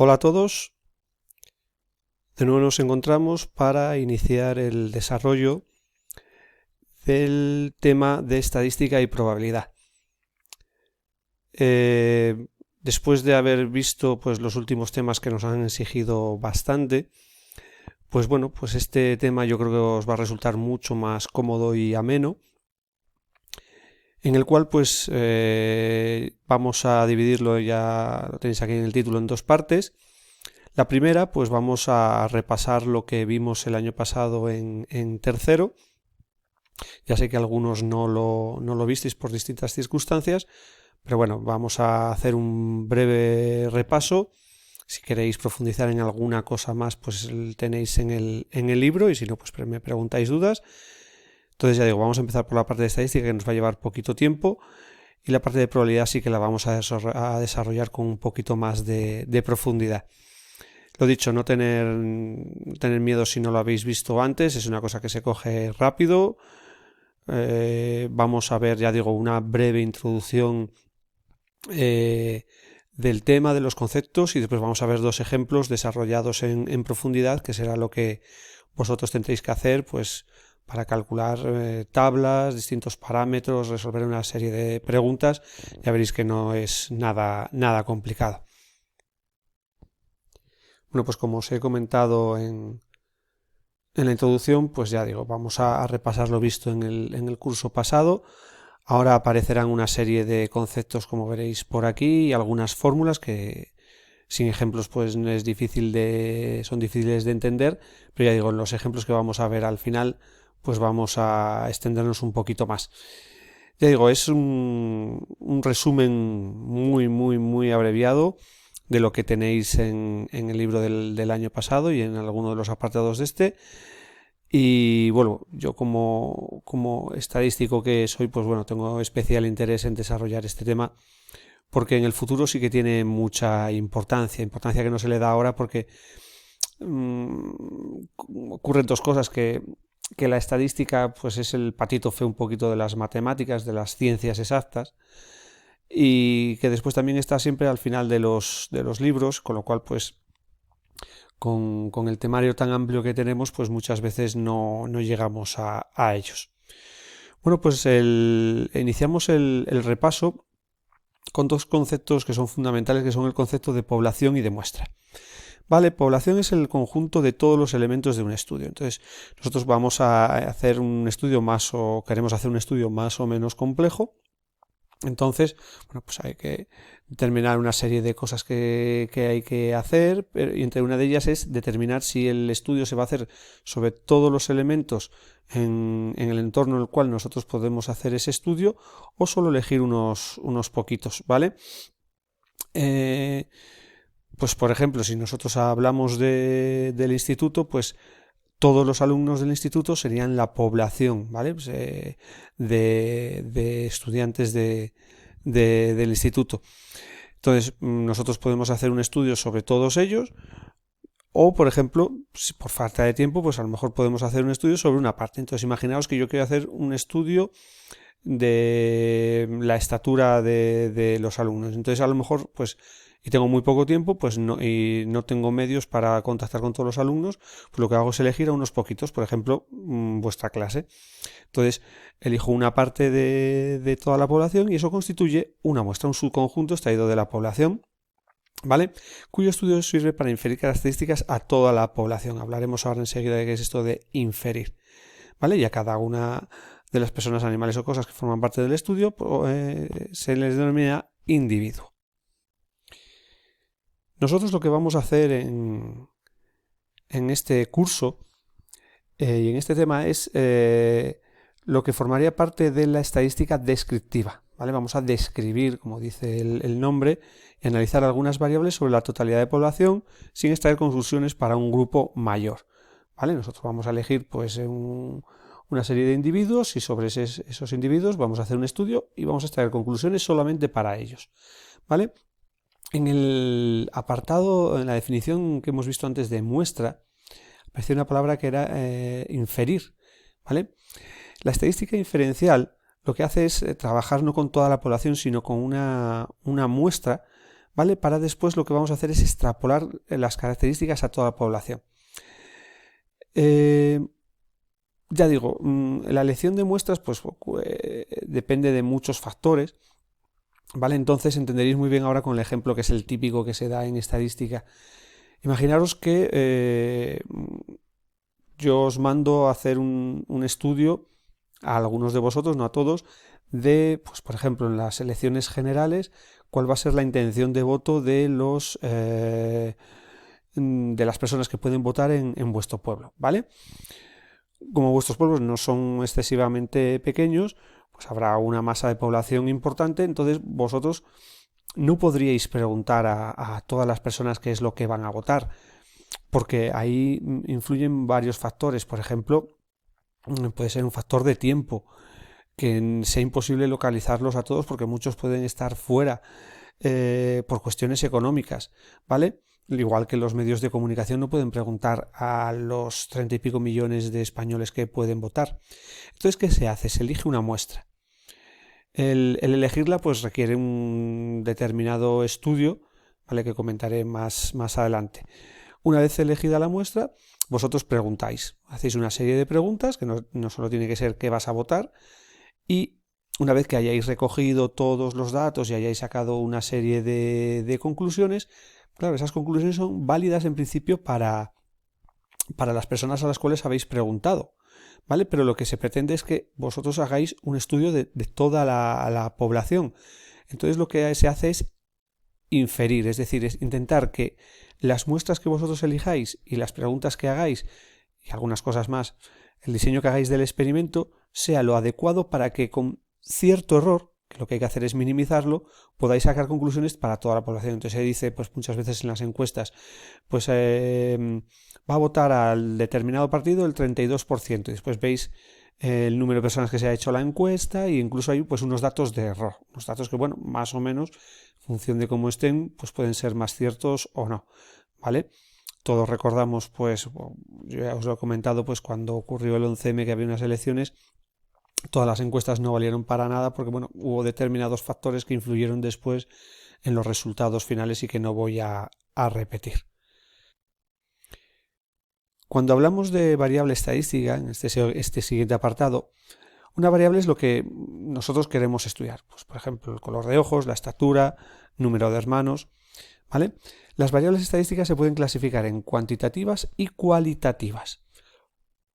Hola a todos, de nuevo nos encontramos para iniciar el desarrollo del tema de estadística y probabilidad. Después de haber visto pues, los últimos temas que nos han exigido bastante, pues bueno, pues este tema yo creo que os va a resultar mucho más cómodo y ameno, en el cual pues vamos a dividirlo, ya lo tenéis aquí en el título, en dos partes. La primera, pues vamos a repasar lo que vimos el año pasado en tercero. Ya sé que algunos no lo visteis por distintas circunstancias, pero bueno, vamos a hacer un breve repaso. Si queréis profundizar en alguna cosa más, pues tenéis en el libro, y si no, pues me preguntáis dudas. Entonces ya digo, vamos a empezar por la parte de estadística, que nos va a llevar poquito tiempo, y la parte de probabilidad sí que la vamos a desarrollar con un poquito más de profundidad. Lo dicho, no tener miedo si no lo habéis visto antes, es una cosa que se coge rápido. Vamos a ver, ya digo, una breve introducción del tema, de los conceptos, y después vamos a ver dos ejemplos desarrollados en profundidad, que será lo que vosotros tendréis que hacer pues para calcular tablas, distintos parámetros, resolver una serie de preguntas. Ya veréis que no es nada complicado. Bueno, pues como os he comentado en la introducción, pues ya digo, vamos a repasar lo visto en el curso pasado. Ahora aparecerán una serie de conceptos, como veréis por aquí, y algunas fórmulas que sin ejemplos pues son difíciles de entender, pero ya digo, en los ejemplos que vamos a ver al final, pues vamos a extendernos un poquito más. Ya digo, es un resumen muy abreviado de lo que tenéis en el libro del año pasado y en alguno de los apartados de este. Y bueno, yo como estadístico que soy, pues bueno, tengo especial interés en desarrollar este tema, porque en el futuro sí que tiene mucha importancia que no se le da ahora, porque ocurren dos cosas: que la estadística pues es el patito feo un poquito de las matemáticas, de las ciencias exactas, y que después también está siempre al final de los libros, con lo cual pues con el temario tan amplio que tenemos, pues muchas veces no llegamos a ellos. Bueno, pues iniciamos el repaso con dos conceptos que son fundamentales, que son el concepto de población y de muestra. Vale, población es el conjunto de todos los elementos de un estudio. Entonces, nosotros vamos a hacer un estudio queremos hacer un estudio más o menos complejo. Entonces, bueno, pues hay que determinar una serie de cosas que hay que hacer, y entre una de ellas es determinar si el estudio se va a hacer sobre todos los elementos en el entorno en el cual nosotros podemos hacer ese estudio, o solo elegir unos poquitos, ¿vale? Pues por ejemplo, si nosotros hablamos del instituto, pues todos los alumnos del instituto serían la población, ¿vale? Pues, de estudiantes del instituto. Entonces, nosotros podemos hacer un estudio sobre todos ellos, o, por ejemplo, si por falta de tiempo, pues a lo mejor podemos hacer un estudio sobre una parte. Entonces, imaginaos que yo quiero hacer un estudio de la estatura de los alumnos. Entonces, a lo mejor, pues, y tengo muy poco tiempo, pues y no tengo medios para contactar con todos los alumnos, pues lo que hago es elegir a unos poquitos, por ejemplo, vuestra clase. Entonces, elijo una parte de toda la población, y eso constituye una muestra, un subconjunto extraído de la población, ¿vale? Cuyo estudio sirve para inferir características a toda la población. Hablaremos ahora enseguida de qué es esto de inferir, ¿vale? Y a cada una de las personas, animales o cosas que forman parte del estudio se les denomina individuo. Nosotros lo que vamos a hacer en este curso y en este tema es lo que formaría parte de la estadística descriptiva, ¿vale? Vamos a describir, como dice el nombre, y analizar algunas variables sobre la totalidad de población sin extraer conclusiones para un grupo mayor, ¿vale? Nosotros vamos a elegir pues una serie de individuos, y sobre esos individuos vamos a hacer un estudio y vamos a extraer conclusiones solamente para ellos, ¿vale? En el apartado, en la definición que hemos visto antes de muestra, apareció una palabra que era inferir, ¿vale? La estadística inferencial lo que hace es trabajar no con toda la población, sino con una muestra, ¿vale? Para después lo que vamos a hacer es extrapolar las características a toda la población. Ya digo, la elección de muestras pues depende de muchos factores, ¿vale? Entonces entenderéis muy bien ahora con el ejemplo que es el típico que se da en estadística. Imaginaros que yo os mando a hacer un estudio a algunos de vosotros, no a todos, de, pues por ejemplo, en las elecciones generales, cuál va a ser la intención de voto de las personas que pueden votar en vuestro pueblo, ¿vale? Como vuestros pueblos no son excesivamente pequeños, pues habrá una masa de población importante, entonces vosotros no podríais preguntar a todas las personas qué es lo que van a votar, porque ahí influyen varios factores. Por ejemplo, puede ser un factor de tiempo, que sea imposible localizarlos a todos porque muchos pueden estar fuera por cuestiones económicas, ¿vale? Igual que los medios de comunicación no pueden preguntar a los 30 y pico millones de españoles que pueden votar. Entonces, ¿qué se hace? Se elige una muestra. El elegirla pues requiere un determinado estudio, ¿vale? Que comentaré más adelante. Una vez elegida la muestra, vosotros preguntáis, hacéis una serie de preguntas, que no solo tiene que ser qué vas a votar, y una vez que hayáis recogido todos los datos y hayáis sacado una serie de conclusiones, claro, esas conclusiones son válidas en principio para las personas a las cuales habéis preguntado, ¿vale? Pero lo que se pretende es que vosotros hagáis un estudio de toda la población. Entonces lo que se hace es inferir, es decir, es intentar que las muestras que vosotros elijáis y las preguntas que hagáis y algunas cosas más, el diseño que hagáis del experimento sea lo adecuado para que con cierto error, que lo que hay que hacer es minimizarlo, podáis sacar conclusiones para toda la población. Entonces se dice, pues muchas veces en las encuestas, pues va a votar al determinado partido el 32%, y después veis el número de personas que se ha hecho la encuesta e incluso hay pues unos datos de error, unos datos que bueno, más o menos, en función de cómo estén, pues pueden ser más ciertos o no, ¿vale? Todos recordamos, pues, yo ya os lo he comentado, pues cuando ocurrió el 11M que había unas elecciones, todas las encuestas no valieron para nada porque, bueno, hubo determinados factores que influyeron después en los resultados finales y que no voy a repetir. Cuando hablamos de variable estadística, en este siguiente apartado, una variable es lo que nosotros queremos estudiar. Pues, por ejemplo, el color de ojos, la estatura, número de hermanos, ¿vale? Las variables estadísticas se pueden clasificar en cuantitativas y cualitativas.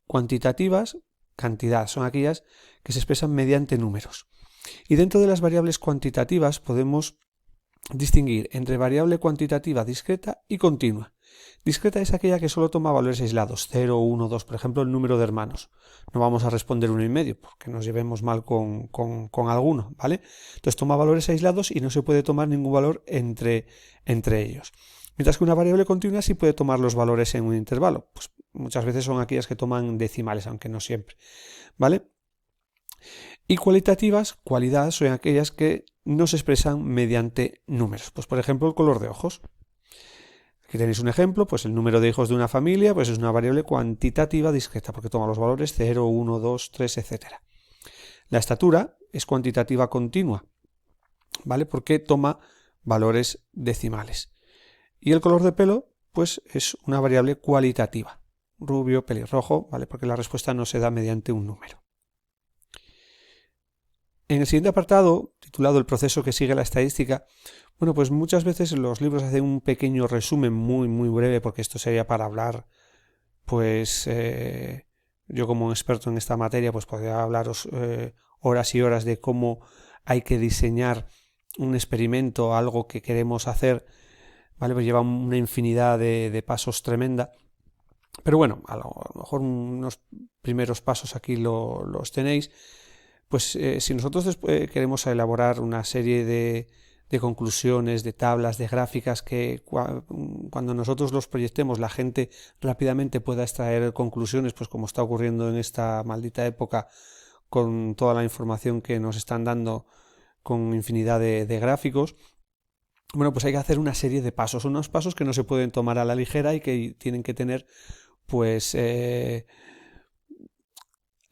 Cuantitativas, cantidad, son aquellas que se expresan mediante números. Y dentro de las variables cuantitativas podemos distinguir entre variable cuantitativa discreta y continua. Discreta es aquella que solo toma valores aislados, 0, 1, 2, por ejemplo, el número de hermanos. No vamos a responder 1,5 porque nos llevemos mal con alguno, ¿vale? Entonces toma valores aislados y no se puede tomar ningún valor entre ellos. Mientras que una variable continua sí puede tomar los valores en un intervalo. Pues muchas veces son aquellas que toman decimales, aunque no siempre, ¿vale? Y cualitativas, cualidades, son aquellas que no se expresan mediante números. Pues por ejemplo el color de ojos. Aquí tenéis un ejemplo, pues el número de hijos de una familia pues es una variable cuantitativa discreta porque toma los valores 0, 1, 2, 3, etc. La estatura es cuantitativa continua, ¿vale? Porque toma valores decimales. Y el color de pelo pues es una variable cualitativa, rubio, pelirrojo, ¿vale? Porque la respuesta no se da mediante un número. En el siguiente apartado, titulado El proceso que sigue la estadística, bueno, pues muchas veces los libros hacen un pequeño resumen muy breve, porque esto sería para hablar, pues yo como experto en esta materia, pues podría hablaros horas y horas de cómo hay que diseñar un experimento, algo que queremos hacer, ¿vale? Pues lleva una infinidad de pasos tremenda. Pero bueno, a lo mejor unos primeros pasos aquí los tenéis. Pues si nosotros queremos elaborar una serie de conclusiones, de tablas, de gráficas que cuando nosotros los proyectemos la gente rápidamente pueda extraer conclusiones, pues como está ocurriendo en esta maldita época con toda la información que nos están dando con infinidad de gráficos, bueno, pues hay que hacer una serie de pasos, unos pasos que no se pueden tomar a la ligera y que tienen que tener pues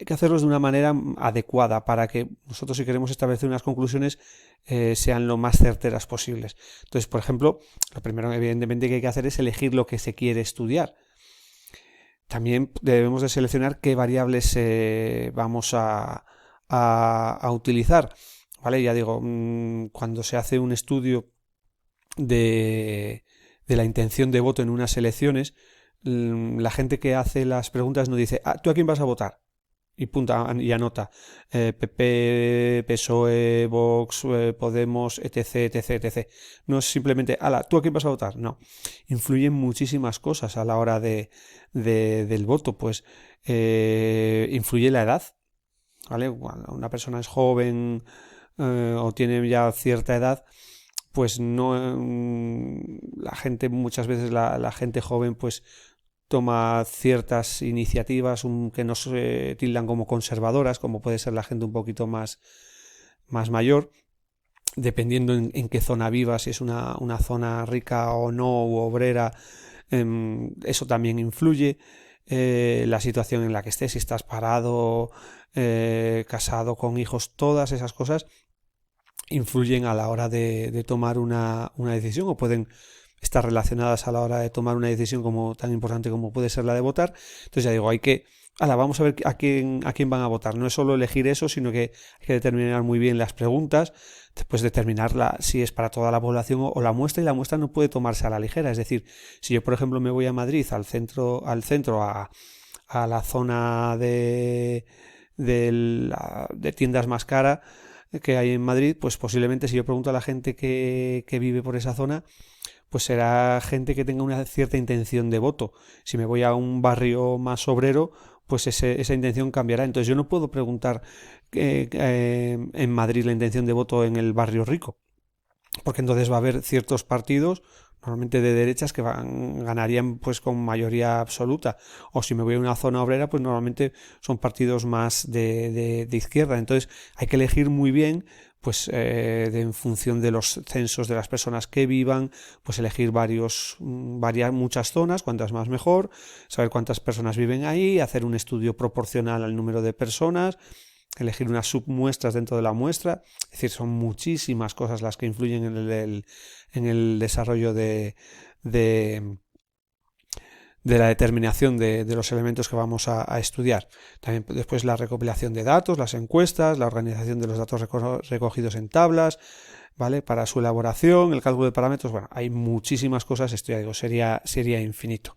hay que hacerlos de una manera adecuada para que nosotros, si queremos establecer unas conclusiones, sean lo más certeras posibles. Entonces, por ejemplo, lo primero evidentemente que hay que hacer es elegir lo que se quiere estudiar. También debemos de seleccionar qué variables vamos a utilizar. ¿Vale? Ya digo, cuando se hace un estudio de la intención de voto en unas elecciones, la gente que hace las preguntas no dice, ¿tú a quién vas a votar? Y punta y anota PP, PSOE, Vox, Podemos, etc, etc, etc. No es simplemente, ¿tú a quién vas a votar? No. Influyen muchísimas cosas a la hora del voto. Pues influye la edad, ¿vale? Cuando una persona es joven o tiene ya cierta edad, pues no, la gente, muchas veces la gente joven, pues toma ciertas iniciativas que no se tildan como conservadoras, como puede ser la gente un poquito más mayor, dependiendo en qué zona viva, si es una zona rica o no, u obrera, eso también influye. La situación en la que estés, si estás parado, casado, con hijos, todas esas cosas influyen a la hora de tomar una decisión, o pueden estar relacionadas a la hora de tomar una decisión tan importante como puede ser la de votar. Entonces ya digo, vamos a ver a quién van a votar. No es solo elegir eso, sino que hay que determinar muy bien las preguntas, después determinarla si es para toda la población o la muestra, y la muestra no puede tomarse a la ligera. Es decir, si yo por ejemplo me voy a Madrid, al centro a la zona de tiendas más cara que hay en Madrid, pues posiblemente si yo pregunto a la gente que vive por esa zona, pues será gente que tenga una cierta intención de voto. Si me voy a un barrio más obrero, pues esa intención cambiará. Entonces yo no puedo preguntar en Madrid la intención de voto en el barrio rico, porque entonces va a haber ciertos partidos, normalmente de derechas, que ganarían pues con mayoría absoluta. O si me voy a una zona obrera, pues normalmente son partidos más de izquierda. Entonces hay que elegir muy bien, pues en función de los censos de las personas que vivan, pues elegir muchas zonas, cuantas más mejor, saber cuántas personas viven ahí, hacer un estudio proporcional al número de personas, elegir unas submuestras dentro de la muestra. Es decir, son muchísimas cosas las que influyen en el desarrollo de la determinación de los elementos que vamos a estudiar. También después la recopilación de datos, las encuestas, la organización de los datos recogidos en tablas, ¿vale? Para su elaboración, el cálculo de parámetros. Bueno, hay muchísimas cosas, esto ya digo, sería infinito.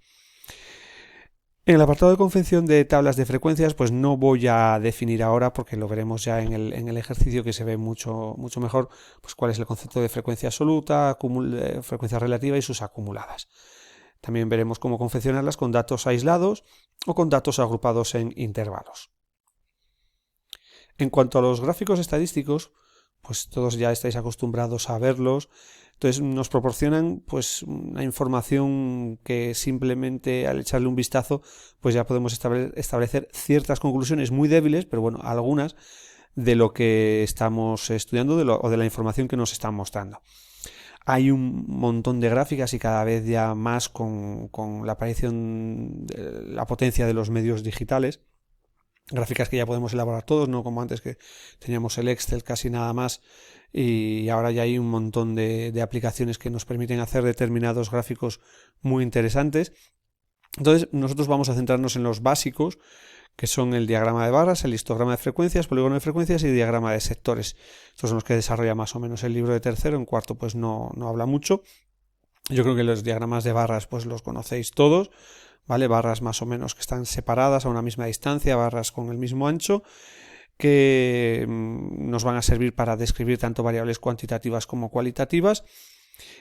En el apartado de confección de tablas de frecuencias, pues no voy a definir ahora, porque lo veremos ya en el ejercicio, que se ve mucho mejor, pues cuál es el concepto de frecuencia absoluta, frecuencia relativa y sus acumuladas. También veremos cómo confeccionarlas con datos aislados o con datos agrupados en intervalos. En cuanto a los gráficos estadísticos, pues todos ya estáis acostumbrados a verlos. Entonces nos proporcionan pues una información que simplemente al echarle un vistazo pues ya podemos establecer ciertas conclusiones muy débiles, pero bueno, algunas, de lo que estamos estudiando o de la información que nos están mostrando. Hay un montón de gráficas, y cada vez ya más con la aparición de la potencia de los medios digitales. Gráficas que ya podemos elaborar todos, no como antes, que teníamos el Excel casi nada más, y ahora ya hay un montón de aplicaciones que nos permiten hacer determinados gráficos muy interesantes. Entonces nosotros vamos a centrarnos en los básicos, que son el diagrama de barras, el histograma de frecuencias, polígono de frecuencias y diagrama de sectores. Estos son los que desarrolla más o menos el libro de tercero. En cuarto pues no habla mucho. Yo creo que los diagramas de barras pues los conocéis todos, ¿vale? Barras más o menos que están separadas a una misma distancia, barras con el mismo ancho, que nos van a servir para describir tanto variables cuantitativas como cualitativas.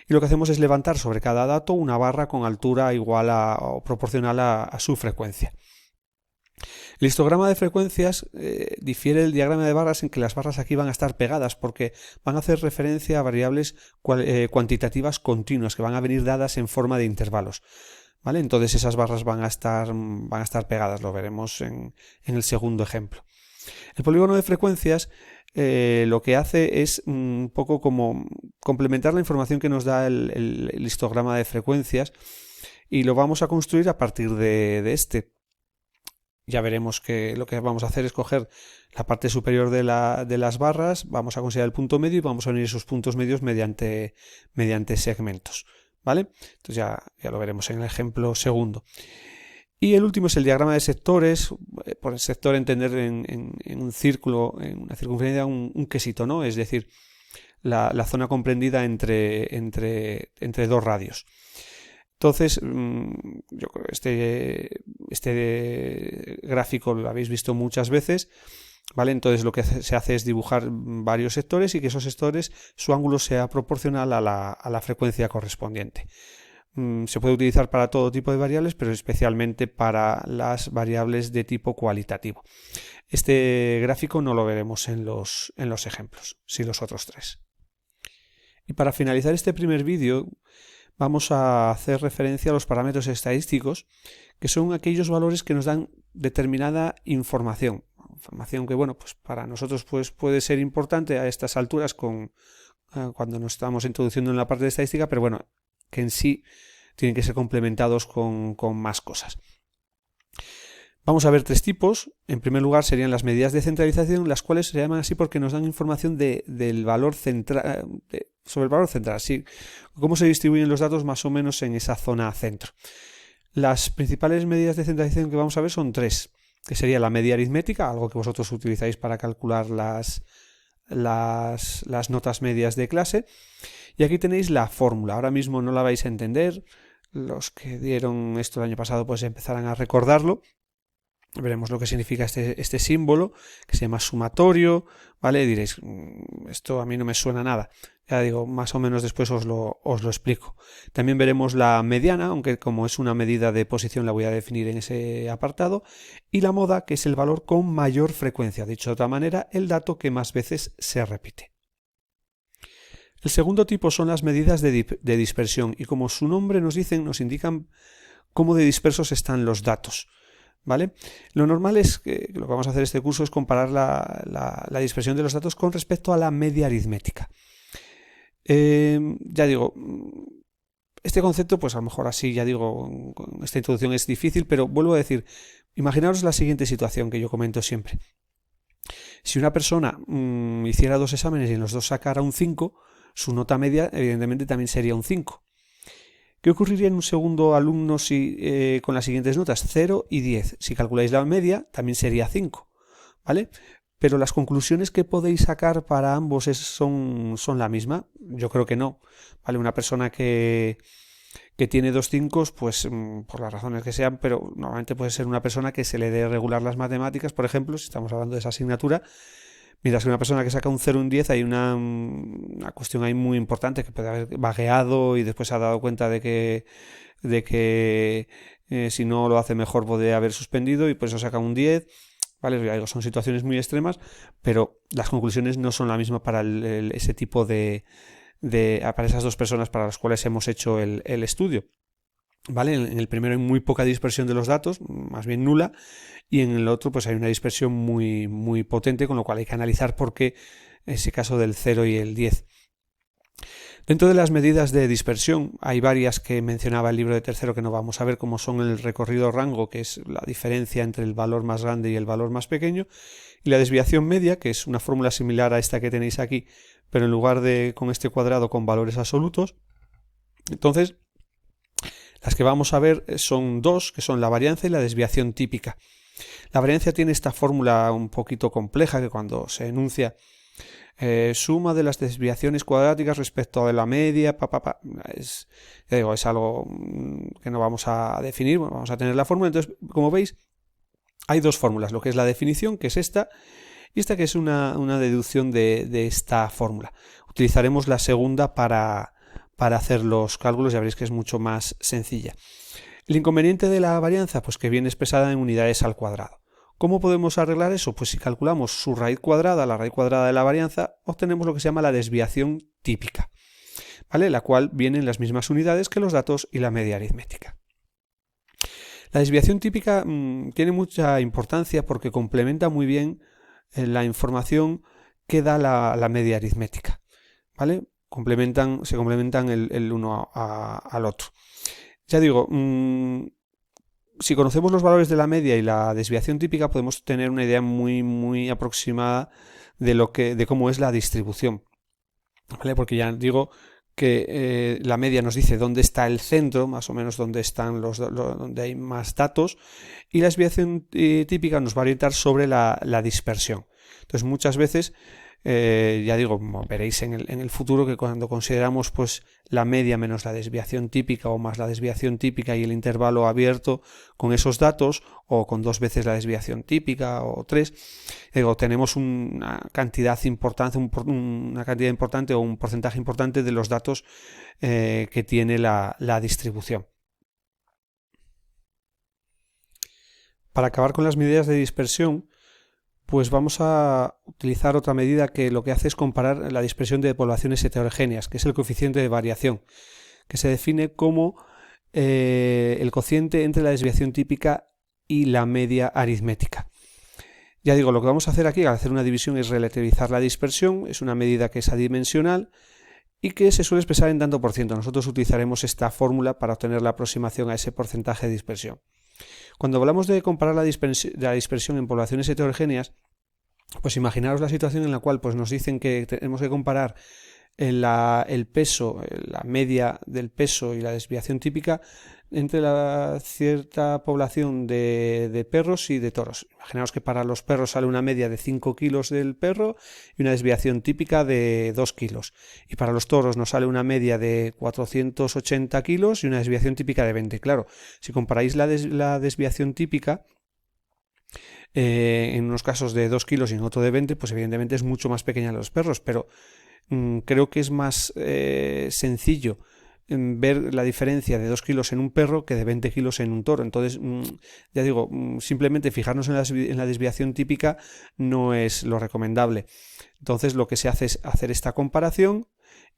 Y lo que hacemos es levantar sobre cada dato una barra con altura igual o proporcional a su frecuencia. El histograma de frecuencias difiere del diagrama de barras en que las barras aquí van a estar pegadas, porque van a hacer referencia a variables cuantitativas continuas que van a venir dadas en forma de intervalos, ¿vale? Entonces esas barras van a estar pegadas, lo veremos en el segundo ejemplo. El polígono de frecuencias lo que hace es un poco como complementar la información que nos da el histograma de frecuencias, y lo vamos a construir a partir de este. ya veremos que lo que vamos a hacer es coger la parte superior de las barras, vamos a considerar el punto medio y vamos a unir esos puntos medios mediante segmentos, ¿vale? Entonces ya lo veremos en el ejemplo segundo. Y el último es el diagrama de sectores. Por el sector entender en un círculo, en una circunferencia, un quesito, ¿no? Es decir, la zona comprendida entre dos radios. Entonces, yo creo que este gráfico lo habéis visto muchas veces, ¿vale? Entonces lo que se hace es dibujar varios sectores y que esos sectores, su ángulo sea proporcional a la frecuencia correspondiente. Se puede utilizar para todo tipo de variables, pero especialmente para las variables de tipo cualitativo. Este gráfico no lo veremos en los ejemplos, sí los otros tres. Y para finalizar este primer vídeo, vamos a hacer referencia a los parámetros estadísticos, que son aquellos valores que nos dan determinada información que, bueno, pues para nosotros pues puede ser importante a estas alturas cuando nos estamos introduciendo en la parte de estadística, pero bueno, que en sí tienen que ser complementados con más cosas. Vamos a ver tres tipos. En primer lugar serían las medidas de centralización, las cuales se llaman así porque nos dan información del valor central, sobre el valor central, sí, cómo se distribuyen los datos más o menos en esa zona centro. Las principales medidas de centralización que vamos a ver son tres, que sería la media aritmética, algo que vosotros utilizáis para calcular las notas medias de clase. Y aquí tenéis la fórmula. Ahora mismo no la vais a entender. Los que dieron esto el año pasado pues empezarán a recordarlo. Veremos lo que significa este símbolo, que se llama sumatorio, ¿vale? Diréis, esto a mí no me suena nada. Ya digo, más o menos después os lo explico. También veremos la mediana, aunque como es una medida de posición la voy a definir en ese apartado, y la moda, que es el valor con mayor frecuencia. Dicho de otra manera, el dato que más veces se repite. El segundo tipo son las medidas de dispersión, y como su nombre nos indican cómo de dispersos están los datos, ¿vale? Lo normal es que lo que vamos a hacer este curso es comparar la dispersión de los datos con respecto a la media aritmética. Ya digo, este concepto, pues a lo mejor así, ya digo, con esta introducción es difícil, pero vuelvo a decir, imaginaos la siguiente situación que yo comento siempre. Si una persona hiciera dos exámenes y en los dos sacara un 5, su nota media evidentemente también sería un 5. ¿Qué ocurriría en un segundo alumno si con las siguientes notas? 0 y 10. Si calculáis la media, también sería 5, ¿vale? Pero las conclusiones que podéis sacar para ambos son la misma. Yo creo que no, ¿vale? Una persona que tiene dos 5, pues por las razones que sean, pero normalmente puede ser una persona que se le dé regular las matemáticas, por ejemplo, si estamos hablando de esa asignatura. Mientras que una persona que saca un 0 o un 10 hay una cuestión ahí muy importante, que puede haber vagueado y después se ha dado cuenta de que si no lo hace mejor podría haber suspendido y por eso saca un 10. ¿Vale? Son situaciones muy extremas, pero las conclusiones no son la misma para ese tipo para esas dos personas para las cuales hemos hecho el estudio. ¿Vale? En el primero hay muy poca dispersión de los datos, más bien nula, y en el otro pues hay una dispersión muy, muy potente, con lo cual hay que analizar por qué ese caso del 0 y el 10. Dentro de las medidas de dispersión hay varias que mencionaba el libro de tercero que no vamos a ver, como son el recorrido rango, que es la diferencia entre el valor más grande y el valor más pequeño, y la desviación media, que es una fórmula similar a esta que tenéis aquí, pero en lugar de con este cuadrado con valores absolutos. Entonces, las que vamos a ver son dos, que son la varianza y la desviación típica. La varianza tiene esta fórmula un poquito compleja que cuando se enuncia suma de las desviaciones cuadráticas respecto de la media, es algo que no vamos a definir, bueno, vamos a tener la fórmula. Entonces, como veis, hay dos fórmulas, lo que es la definición, que es esta, y esta que es una deducción de esta fórmula. Utilizaremos la segunda para hacer los cálculos, ya veréis que es mucho más sencilla. El inconveniente de la varianza, pues que viene expresada en unidades al cuadrado. ¿Cómo podemos arreglar eso? Pues si calculamos su raíz cuadrada, la raíz cuadrada de la varianza, obtenemos lo que se llama la desviación típica, ¿vale? La cual viene en las mismas unidades que los datos y la media aritmética. La desviación típica tiene mucha importancia porque complementa muy bien la información que da la media aritmética, ¿vale? Se complementan el uno al otro. Ya digo, si conocemos los valores de la media y la desviación típica, podemos tener una idea muy aproximada de cómo es la distribución, ¿vale? Porque ya digo que la media nos dice dónde está el centro, más o menos dónde están donde hay más datos, y la desviación típica nos va a orientar sobre la dispersión. Entonces, muchas veces, ya digo, veréis en el futuro que cuando consideramos pues la media menos la desviación típica o más la desviación típica y el intervalo abierto con esos datos, o con 2 veces la desviación típica o 3, digo, tenemos una cantidad importante o un porcentaje importante de los datos que tiene la distribución. Para acabar con las medidas de dispersión, pues vamos a utilizar otra medida que lo que hace es comparar la dispersión de poblaciones heterogéneas, que es el coeficiente de variación, que se define como el cociente entre la desviación típica y la media aritmética. Ya digo, lo que vamos a hacer aquí al hacer una división es relativizar la dispersión, es una medida que es adimensional y que se suele expresar en tanto por ciento. Nosotros utilizaremos esta fórmula para obtener la aproximación a ese porcentaje de dispersión. Cuando hablamos de comparar la dispersión en poblaciones heterogéneas, pues imaginaros la situación en la cual pues nos dicen que tenemos que comparar el peso, la media del peso y la desviación típica entre la cierta población de perros y de toros. Imaginaos que para los perros sale una media de 5 kilos del perro y una desviación típica de 2 kilos. Y para los toros nos sale una media de 480 kilos y una desviación típica de 20. Claro, si comparáis la desviación típica, en unos casos de 2 kilos y en otro de 20, pues evidentemente es mucho más pequeña en los perros, pero creo que es más sencillo ver la diferencia de 2 kilos en un perro que de 20 kilos en un toro. Entonces, ya digo, simplemente fijarnos en la desviación típica no es lo recomendable. Entonces, lo que se hace es hacer esta comparación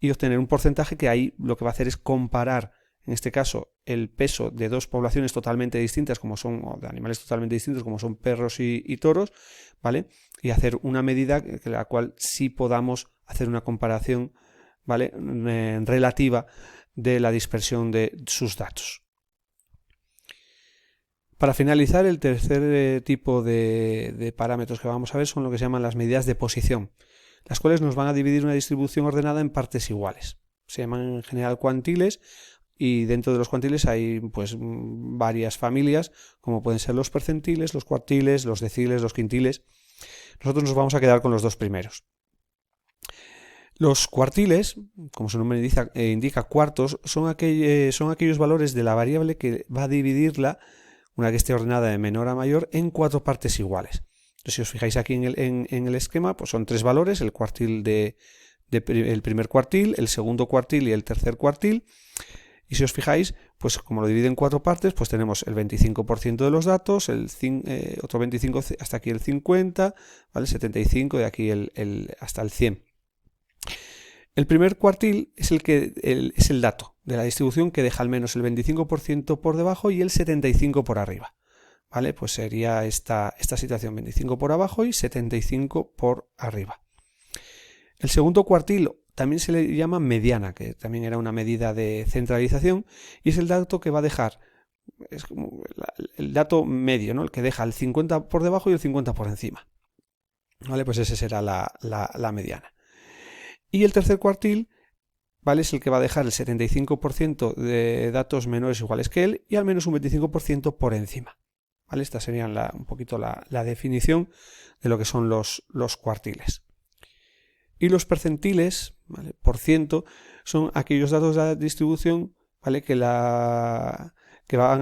y obtener un porcentaje que ahí lo que va a hacer es comparar, en este caso, el peso de dos poblaciones totalmente distintas, o de animales totalmente distintos, como son perros y toros, ¿vale? Y hacer una medida en la cual sí podamos hacer una comparación, ¿vale? Relativa de la dispersión de sus datos. Para finalizar, el tercer tipo de parámetros que vamos a ver son lo que se llaman las medidas de posición, las cuales nos van a dividir una distribución ordenada en partes iguales. Se llaman en general cuantiles, y dentro de los cuantiles hay pues varias familias, como pueden ser los percentiles, los cuartiles, los deciles, los quintiles. Nosotros nos vamos a quedar con los dos primeros. Los cuartiles, como su nombre indica cuartos, son aquellos valores de la variable que va a dividirla, una que esté ordenada de menor a mayor, en 4 partes iguales. Entonces, si os fijáis aquí en el esquema, pues son 3 valores, el cuartil el primer cuartil, el segundo cuartil y el tercer cuartil. Y si os fijáis, pues como lo divide en 4 partes, pues tenemos el 25% de los datos, otro 25% hasta aquí el 50%, ¿vale? 75% de aquí hasta el 100%. El primer cuartil es es el dato de la distribución que deja al menos el 25% por debajo y el 75% por arriba. ¿Vale? Pues sería esta situación, 25 por abajo y 75 por arriba. El segundo cuartil también se le llama mediana, que también era una medida de centralización, y es el dato que va a dejar, es como el dato medio, ¿no? El que deja el 50 por debajo y el 50 por encima. ¿Vale? Pues ese será la mediana. Y el tercer cuartil, ¿vale? Es el que va a dejar el 75% de datos menores o iguales que él y al menos un 25% por encima. ¿Vale? Esta sería un poquito la definición de lo que son los cuartiles. Y los percentiles, ¿vale? Por ciento, son aquellos datos de la distribución, ¿vale? que van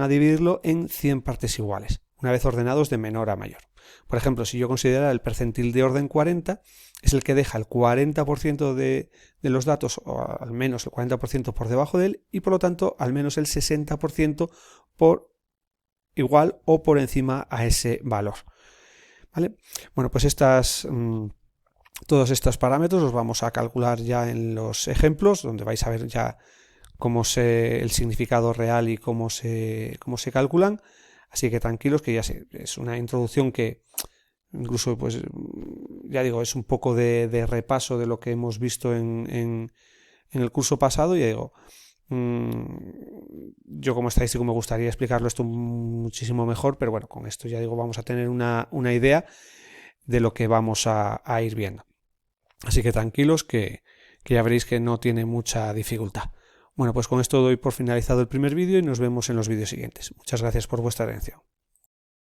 a dividirlo en 100 partes iguales, una vez ordenados de menor a mayor. Por ejemplo, si yo considerara el percentil de orden 40, es el que deja el 40% de los datos, o al menos el 40% por debajo de él, y por lo tanto al menos el 60% por igual o por encima a ese valor. ¿Vale? Bueno, pues todos estos parámetros los vamos a calcular ya en los ejemplos, donde vais a ver ya el significado real y cómo se calculan. Así que tranquilos, que ya es una introducción que incluso, pues ya digo, es un poco de repaso de lo que hemos visto en el curso pasado. Y ya digo, yo como estadístico me gustaría explicarlo esto muchísimo mejor, pero bueno, con esto ya digo, vamos a tener una idea de lo que vamos a ir viendo. Así que tranquilos que ya veréis que no tiene mucha dificultad. Bueno, pues con esto doy por finalizado el primer vídeo y nos vemos en los vídeos siguientes. Muchas gracias por vuestra atención.